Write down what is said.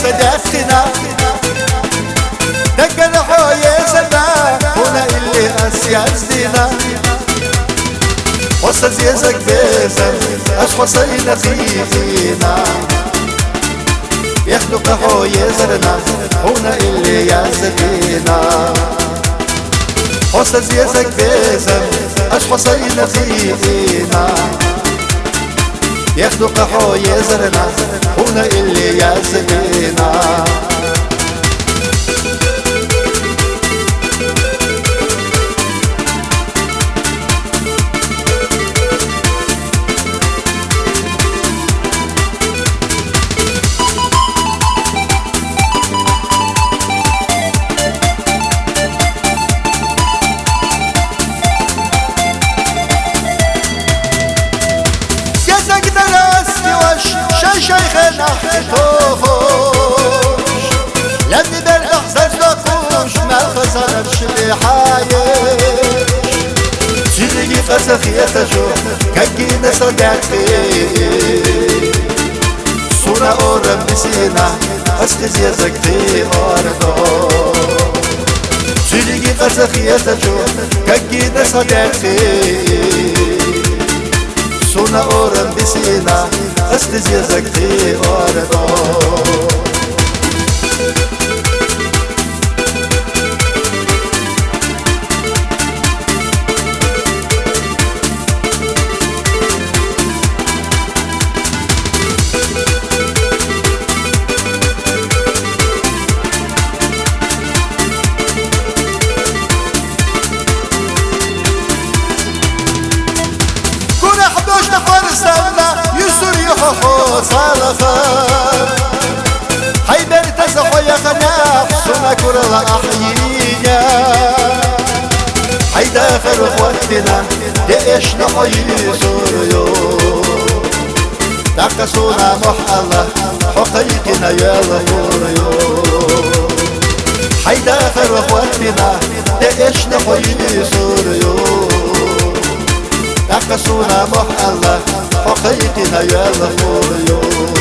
صدقتنا دقن حويزنا هنا اللي أسيازنا وصل زيزك بيزن أشخصينا خيخينا يخلق حويزرنا هنا اللي يازدينا وصل زيزك بيزن أشخصينا خيخينا يخلق حويزرنا هنا اللي يازدينا شيخنا حتوخوش لدي بالإحساس لقوش ما خسرش بحايش سيدي فسخية تشوف كجينا صدقتي صورة أورم بسينا أستزي زكتي أردو سيدي فسخية تشوف كجينا صدقتي صورة أورم بسينا أستزي زكتي أردو كنا حدوش نحور السنة يسر يحوحو صالفا حيدر تزحو يخناف سنة كرة أحيينا حيدا فرق وقتنا ديش نحو يسر تقصونا محلة حقيقنا يالغور حيدا فرق وقتنا ديش نحو يسر تقصونا محلة حقيقنا يالغور